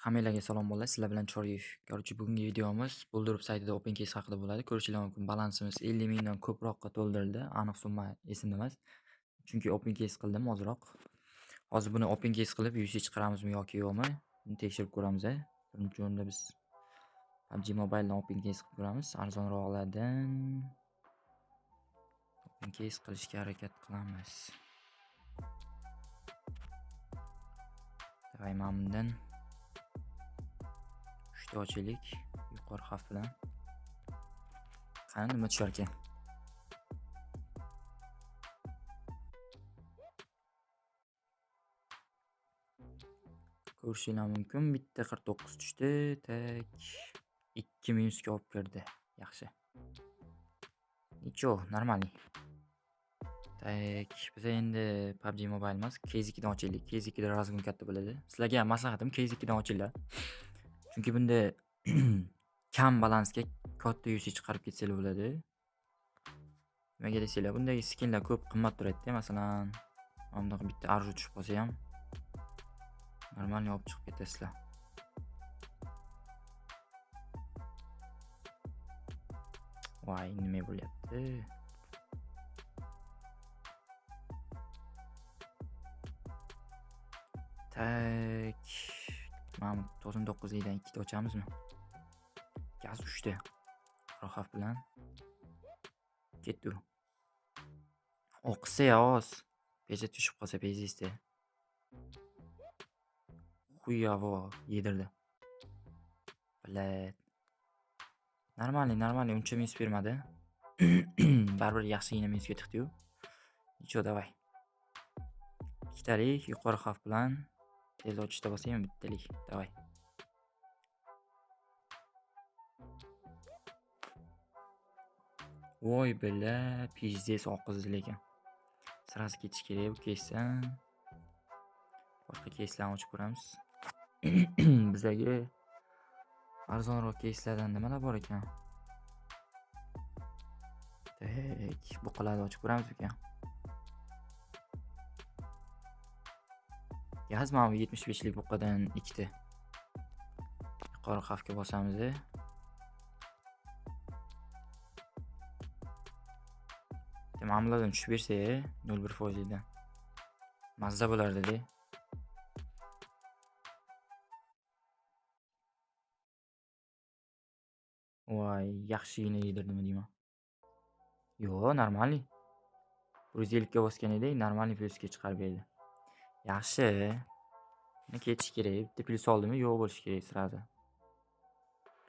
Hammalarga salom bo'ladi. Sizlar bilan Choryev. Bugungi videomiz Buldurup saytida OpenCase haqida bo'ladi. Ko'rishingiz mumkin, balansimiz 50 mingdan ko'proqqa to'ldirildi. Aniq summa esimda emas. Chunki OpenCase qildim ozroq. Hozir buni OpenCase qilib UC chiqaramizmi yoki yo'qmi? Buni tekshirib ko'ramiz. Birinchi o'rinda biz PUBG Mobile'dan OpenCase qilib ko'ramiz. Arzonroqlardan OpenCase qilishga harakat qilamiz. Davay, mana bundan ochaylik yuqori xavf bilan. Qani nima tushar ekan? Ko'rishingiz mumkin, bitta 49 tushdi, tak 2 minusga olib kirdi. Yaxshi. Nicho, normalniy. Tak, biz endi PUBG Mobile emas, Case 2 dan ochaylik. Case 2 da razgon katta bo'ladi. Sizlarga ham maslahatim Case 2 dan ochinglar. Chunki bunda kam balansga katta UC chiqarib ketsanglar bo'ladi. Nimaga desanglar, bunday skinlar ko'p qimmat turadi-da, masalan, bunday bitta arju tushib qolsa ham normalniy olib chiqib ketasizlar. Voy, nima bo'lyapti? Tak, mana 99 dan 2 ta ochamizmi? Gaz ushdi. Rohat bilan ketdi. O'qisa yoz. Peja tushib qolsa pejizda. Xuyavo yedirdi. Bilat. Normalniy, uncha minus bermadi. Baribir yaxshigina minusga tiqdi-yu. Nicho, davay. Ikkitalik yuqori xavf bilan tez ochishda bo'lsa ham bittalik. Davay. Voy billa, pizdes oqizdi lekin. Sirasi ketish kerak bu keysdan. Boshqa keyslarni ochib ko'ramiz. Bizga arzonroq keyslardan nimalar bor ekan? Tak, bu qiladi ochib ko'ramiz ekan. Gaz mana 75 lik buqadan 2 ta. Yuqori xavfga bosamiz. Ma'muladan tushib bersa 0.1% dan mazza bo'lardi-da. Voy, yaxshigina yedirdimi deyman. Yo'q, normalniy. 150 ga bosgan edi, normalniy plusga chiqarib berdi. Yaxshi. Nima ketish kerak? Bitta plus oldimi? Yo'q bo'lish kerak sirasi.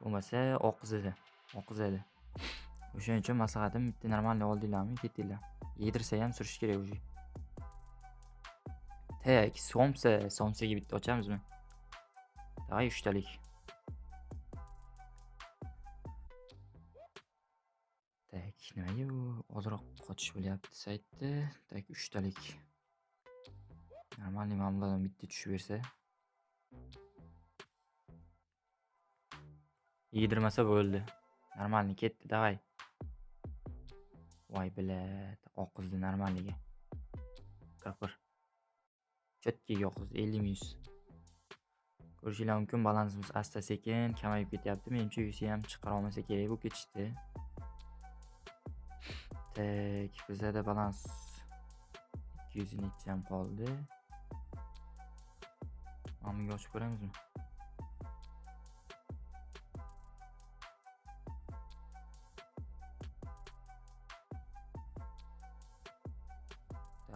Bo'lmasa oqizadi. O'shaning uchun maslahatim bitta normalniy oldinglarmi, ketdinglar. Yedirsa ham surish kerak o'zi. Tak, somsaga bitta ochamizmi? Davay, 3 talik. Tak, nimaga bu ozroq qochish bo'lyapti saytda? Tak, 3 talik. Normalniy ma'muladan bitta tushib bersa. Yedirmasa bo'ldi. Normalniy ketdi, davay. Voy bilat, oqizdi normalniga. 41. Chotkiga oqizdi, 50 minus. Ko'rishingiz mumkin, balansimiz asta-sekin kamayib ketyapti. Menimcha UC ham chiqara olmasa kerak bu ketishdi. Tak, bizda balans 200 necha ham qoldi. Ma'mulga ochib ko'ramizmi?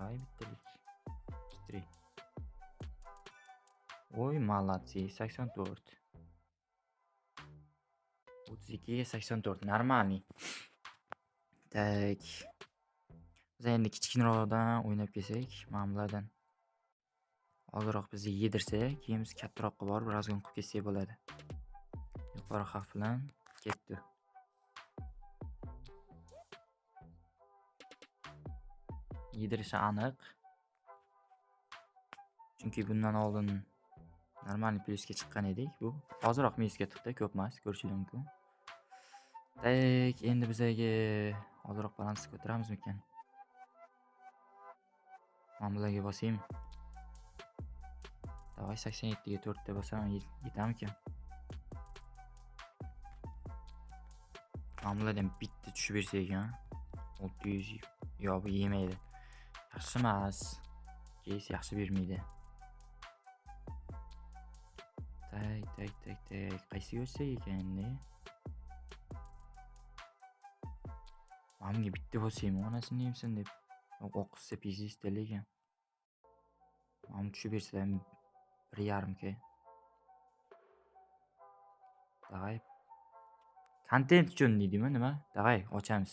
Davay, bittalik. 3. Oy, молодцы, 84. 32 ga 84, normalniy. Tak. Biz endi kichikroqdan o'ynab kelsak, ma'muladan ozroq bizni yedirsa, keyin biz kattaroqqa borib razgon qilib ketsak bo'ladi. Yuqori xavf bilan ketdi. Yedirishi aniq. Chunki bundan oldin normalniy plusga chiqqan edik. Bu ozroq minusga tiqdi, ko'p emas, ko'rishingiz mumkin. Tak, endi bizga ozroq balans ko'taramizmi ekan? Ma'mulaga bosaymi? Davay 87 ga 4 ta bosam yetarmikan? Ma'muladan bitta tushib bersa ekan. 600. Yo, bu yemaydi. Yaxshi emas. Keys yaxshi bermaydi. Tak. Qaysiga o'tsak ekan endi? Mana bunga bitta bosaymi, onasini yemsin deb. O'qisa pizista lekin. Mana bu tushib bersa 1.5 ga. Davay. Kontent uchun deydimi, nima? Davay, ochamiz.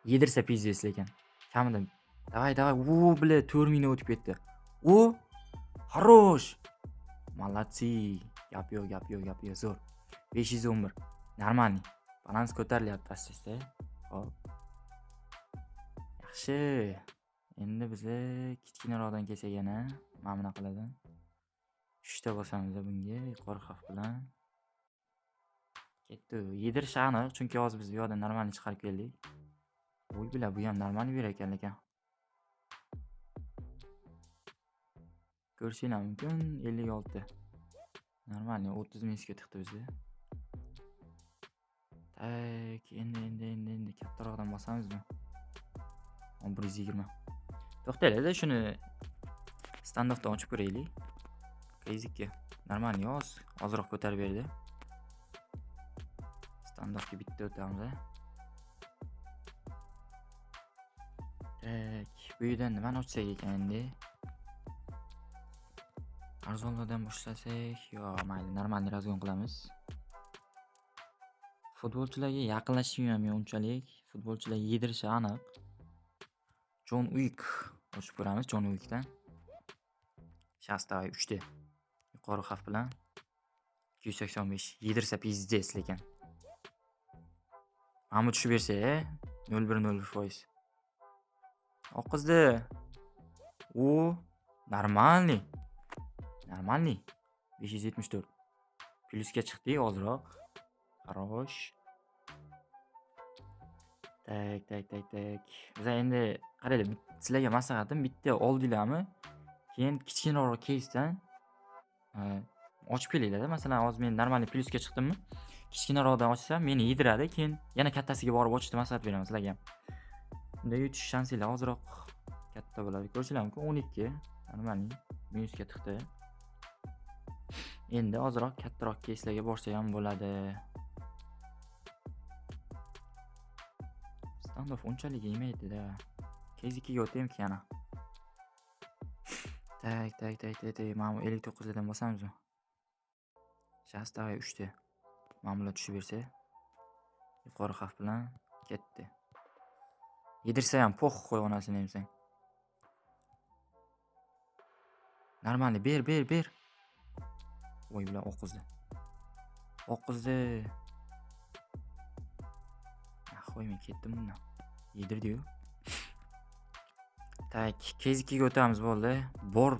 Yedirsa pizdes lekin. Kamida. Davay. U bile 4 mingdan o'tib ketdi. O! Xarosh! Молодцы. Gap yo'q, zo'r. 511. Normalniy. Balans ko'tarilyapti asta-asta. Xo'p. Yaxshi. Endi biz kichkinaroqdan kelsak yana, mana bunaqalardan 3 ta bosamiz bunga yuqori xavf bilan. Ketdi. Yedirish aniq, chunki hozir biz bu yerdan normalniy chiqarib keldik. Voy bilan bu ham normalniy berar ekan lekin. Ko'rishinglar mumkin 56. Normalniy 30 minusga tiqdi bizda. Tak, endi kattaroqdan bosamizmi? 120. To'xtaylik, shuni standartdan ochib ko'raylik. Kezikka normalniy ozroq ko'tarib berdi. Standartga bitta o'tamiz. Tak, bu yerdan nimani ochsak ekan endi? Arzonlardan boshlasak, yo, mayli, normalniy razgon qilamiz. Futbolchilarga yaqinlashmayman men unchalik. Futbolchilar yedirishi aniq. John Wick ochib ko'ramiz, John Wickdan. Shastavay 3 ta. Yuqori xavf bilan 285. Yedirsa pizdes lekin. Mana bu tushib bersa, 0.01%. Oqizdi. O, normalniy. 574. Plusga chiqdik ozroq. Xarosh. Tak. Biz endi qaraylik, sizlarga maslahatim bitta oldinglarmi, keyin kichkinaroq keysdan ochib kelinglar-da. Masalan, hozir men normalniy plusga chiqdimmi? Kichkinaroqdan ochsam meni yediradi, keyin yana kattasiga borib ochishni maslahat beraman sizlarga. Unda yutish shansinglar ozroq katta bo'ladi. Ko'rishinglar mumkin 12 normalniy minusga tiqdi. Endi ozroq kattaroq keyslarga borsa ham bo'ladi. Standoff unchalik yemaydi-da. Keys 2 ga o'taymi yana? Tak. Mana 59 dan bosamizmi? Shastavay 3 ta. Ma'mula tushib bersa, yuqori xavf bilan ketdi. Yedirsa ham po'x qo'y onasini yemsang. Normalniy ber. Voy bilan o'qizdi. Qo'y, men ketdim bundan. Yedirdi-yu. Tak, keys 2 ga o'tamiz bo'ldi. Bor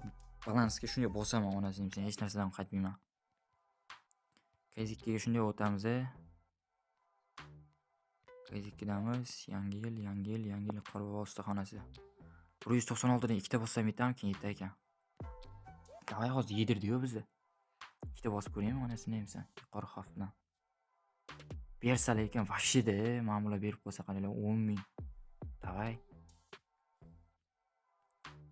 balansga shunga bosaman onasini yemsang, hech narsadan qaytmayman. Keys 2 ga shunday o'tamiz. Keys 2 damiz. Yangi yil Qorbobo ustaxonasi. 196 dan 2 ta bossam yetarmikin? Yetar ekan. Davay, hozir yedirdi-yu bizni. 2 ta bosib ko'raymi onasini yemsang, yuqori xavf bilan. Bersa lekin vashida, ma'mula berib qo'ysa qaranglar 10 ming. Davay.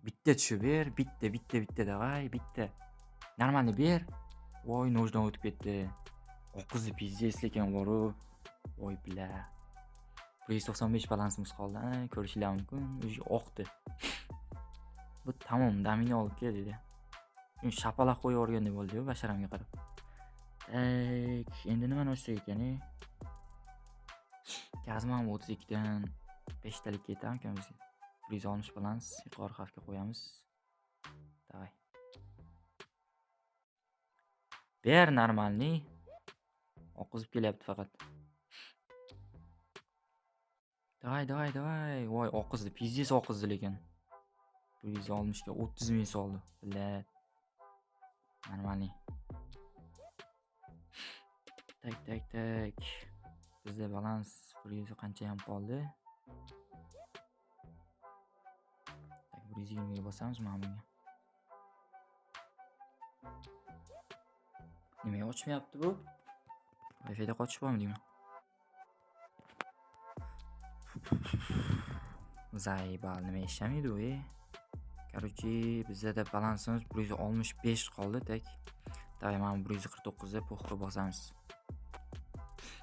Bitta tushib ber, bitta davay, bitta. Normalniy ber. Voy, nojdan o'tib ketdi. O'qizni pizdes lekin bor-u. Voy bila. 195 balansimiz qoldi. Ko'rishinglar mumkin, oqdi. Bu tamom, damini olib kel dedi. Men shapalaq qo'yib o'rgandek bo'ldi-yu basharamga qarab. Tak, endi nimani ochsak ekan? Gazman 32 dan 5 talik ketarmikan bizga. 160 balans yuqori xavfga qo'yamiz. Davay. Ber normalniy. Oqizib kelyapti faqat. Davay. Voy, oqizdi. Pizdes oqizdi lekin. 160 ga 30 ming soldi. Bilat. Normalniy. Tak. Bizda balans 100 qancha ham qoldi? 120 ga bosamiz mana bunga. Nimaga ochmayapti bu? Wi-Fi'da qochish bormi deyman. Zaybal nima ishlamaydi u? Короче, bizda balansimiz 165 qoldi tek. Davay mana 149 da po'xqa bosamiz.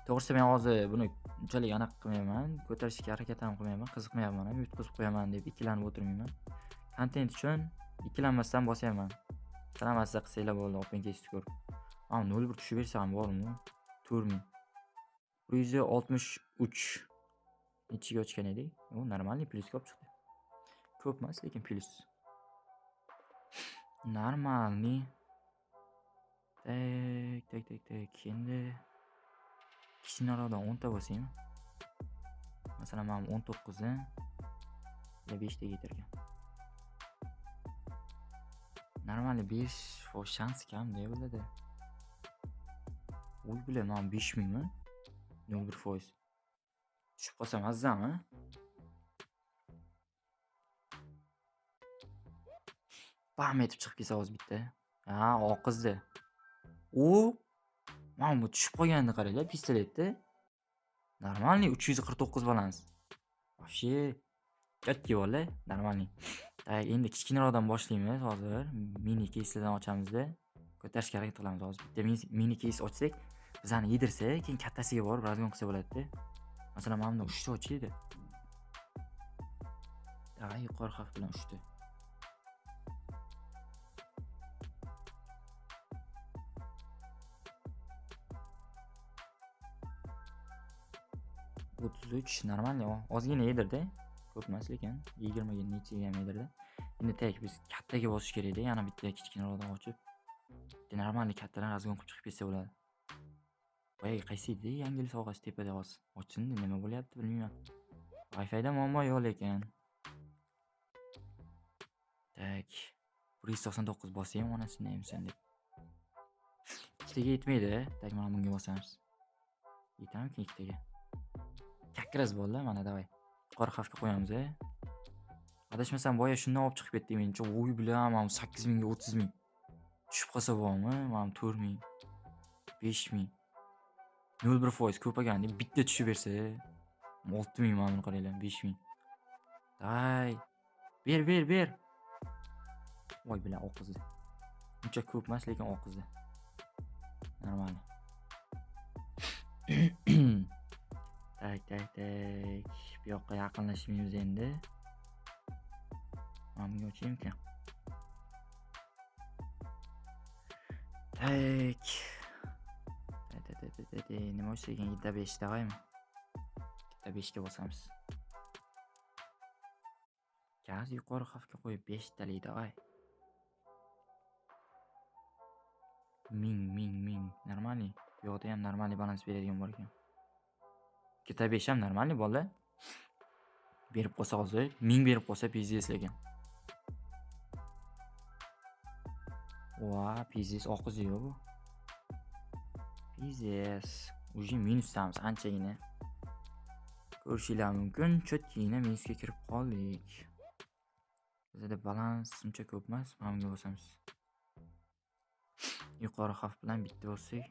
To'g'risi men hozir buni unchalik aniq qilmayman, ko'tarishga harakat ham qilmayman, qiziqmayapman ham, yutqizib qo'yaman deb ikkilanib o'tirmayman. Kontent uchun ikkilanmasdan bosyapman. Salamatsa qilsanglar bo'ldi, oping kesib ko'rib. Mana 0 tushib bersa ham bormi? 4000. 163. Nechiga ochgan edik? U normalniy plyus ko'p chiqdi. Ko'p emas, lekin plyus. Normalniy. Tak. Endi kichikroqdan 10 ta bosaymi? Masalan, men 19 dan 5 ta yetarkan. Normalniy 5 shans kam-da bo'ladi. Uy bilan men 5000 mi? 0.1%. Tushib qolsam azzami? Bam etib chiqib kelsa hozir bitta. Ha, oqizdi. Mana bu tushib qolganini qaranglar, pistoletda. Normalniy 349 balans. Вообще katta bola, normalniy. Endi kichikroqdan boshlaymiz hozir. Mini keyslardan ochamiz-da. Ko'tarishga harakat qilamiz hozir. Bitta mini keys ochsak, bizani yedirsa, keyin kattasiga borib razgon qilsa bo'ladi-da. Masalan, mana bundan 3 ta ochaydi. Yuqori xavf bilan 3 ta. Normalniy ozgina yedirdi. Ko'p emas lekin 20 ga nechiga ham yedirdi. Endi tek biz kattaga bosish kerak-da, yana bitta kichikroqdan ochib. Normalniy kattadan razgon qilib chiqib ketsa bo'ladi. Boyagi qaysi edi? Yangilik sovg'asi tepada hozir. Ochindi, nima bo'lyapti bilmayman. Wi-Fi'da muammo yo'q lekin. Tak. 199 bosaymi onasini emsan deb. Ikkitaga yetmaydi. Tak, mana bunga bosamiz. Yetamki ikkitaga? Kakras bo'ldi mana, davay. Yuqori xavfga qo'yamiz. Adashmasam boya shundan olib chiqib ketdim mencha. Uy bilan mana 8000 ga 30000. Tushib qolsa bormi? Mana 4000, 5000. 0.1% ko'paganda bitta tushib bersa 6000 mana buni qaranglar, 5000. Day. Ber. Voy bilan oqizdi. Uncha ko'p emas lekin oqizdi. Normal. Tak. Bu yoqqa yaqinlashmaymiz endi. Mana bunga ochaymi-ku? Tak. Nima bo'lsa ekan 7-5 davaymi? 7-5 ga bosamiz. Gaz yuqori xavfga qo'yib 5 talik davay. Ming. Normalniy. Bu yoqda ham normalniy balans beradigan bor ekan. 2-5 ham normalniy bola. Berib qolsa hozir 1000 berib qolsa pizdes lekin. Pizdes oqiziyo bu. Pizdes. Уже minusdamiz anchagina. Ko'rishinglar mumkin, cho'tgina minusga kirib qoldik. Bizda balans uncha ko'p emas, mana bunga bosamiz. Yuqori xavf bilan bitta bo'lsak,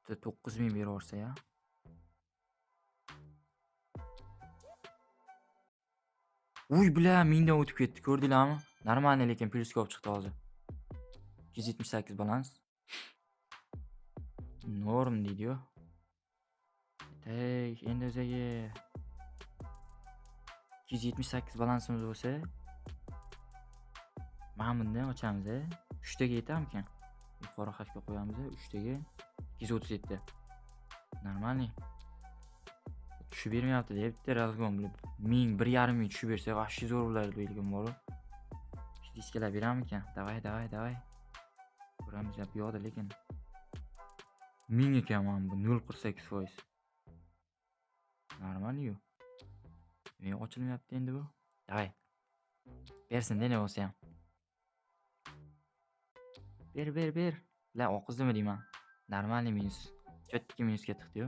9000 berib yuborsa-ya. Uy bilan 1000 dan o'tib ketdi, ko'rdinglarmi? Normalniy lekin plyus ko'p chiqdi hozir. 278 balans. Norm deydi-yu. Endi o'ziga 278 balansimiz bo'lsa, mana bundan ochamiz. 3 taga yetarmikan? Yuqori xavfga qo'yamiz, 3 taga 237. Normalniy. Tushib bermayapti deb bitta razgon bilib 1000, 1.5 tushib bersa, vahshiy zo'r bo'ladi lekin bor. Diskalar beramikan? Davay. Ko'ramiz bu yoqda lekin 1000 ekan mana bu 0.48%. Normalniy-yu. Nega ochilmayapti endi bu? Davay. Bersin-da ne bo'lsa ham. Ber. La oqizdimi deyman. Normalniy minus. Cho'tki minusga tiqdi-yu.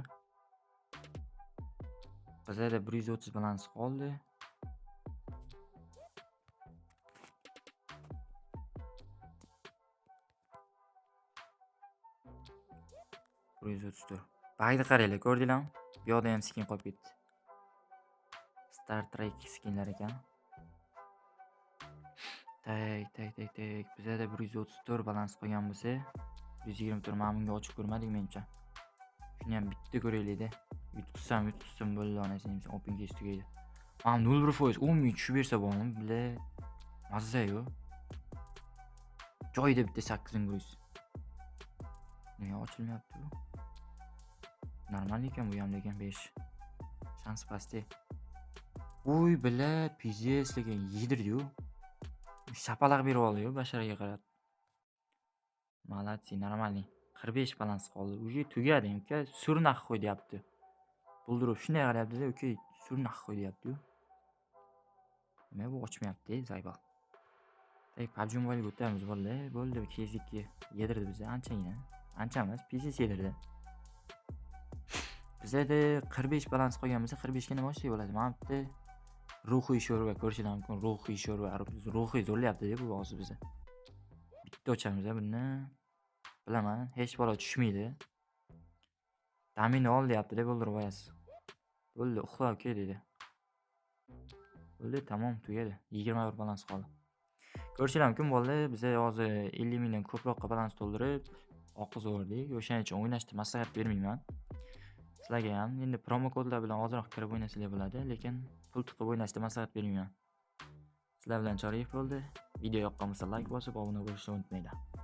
Bizda 130 balans qoldi. 134. Bag'ni qaranglar, ko'rdinglarmi? Bu yoqda ham skin qolib ketdi. Star Trek skinlar ekan. Tak. Bizda 134 balans qolgan bo'lsa, 124 mana bunga ochib ko'rmadik menimcha. Shuni ham bitta ko'raylik-da. Yutqizsam bo'ldi, onasini open case tugaydi. Mana 0% 10 ming tushib bersa bo'ladim, bile mazza-yu. Joyida bitta 8 ming ko'rish. Nega ochilmayapti bu? Normal ekan bu ham, lekin 5. Shans pasti. Uy, bilat, pizes lekin yedirdi-yu. Shapalaq berib oldi-yu, basharaga qarab. Malatsi, normalniy. 45 balans qoldi. Uje tugadi, uka. Surnax qo'y deyapti. Buldirib shunday qarayapti-da, uka, surnax qo'y deyapti-yu. Nima bu ochmayapti, zaybal. PUBG Mobile'ga o'tamiz, bo'ldi. KS2 yedirdi bizni anchagina. Ancha emas, pizes yedirdi. Bizda 45 balans qolgan bo'lsa, 45 ga nima olsak bo'ladi? Mana bitta ruhiy sho'rva ko'rishinglar mumkin. Ruhiy sho'rva, ruhiy zo'rlayapti-da bu hozir bizni. Bitta ochamiz bundan. Bilaman, hech bola tushmaydi. Damini ol deyapti-da, bo'ldirib qo'yasiz. Bo'ldi, uxla uka dedi. Bo'ldi, tamom, tugadi. 21 balans qoldi. Ko'rishinglar mumkin bo'ldi. Biz hozir 50 mingdan ko'proqqa balans to'ldirib, oqiz o'rdik. O'shaning uchun o'ynashni maslahat bermayman. Sizlarga ham endi promo kodlar bilan ozroq kirib o'ynasanglar bo'ladi, lekin pul tiqib o'ynashni maslahat bermayman. Sizlar bilan Choriyev bo'ldi. Video yoqqan bo'lsa like bosib, obuna bo'lishni unutmanglar.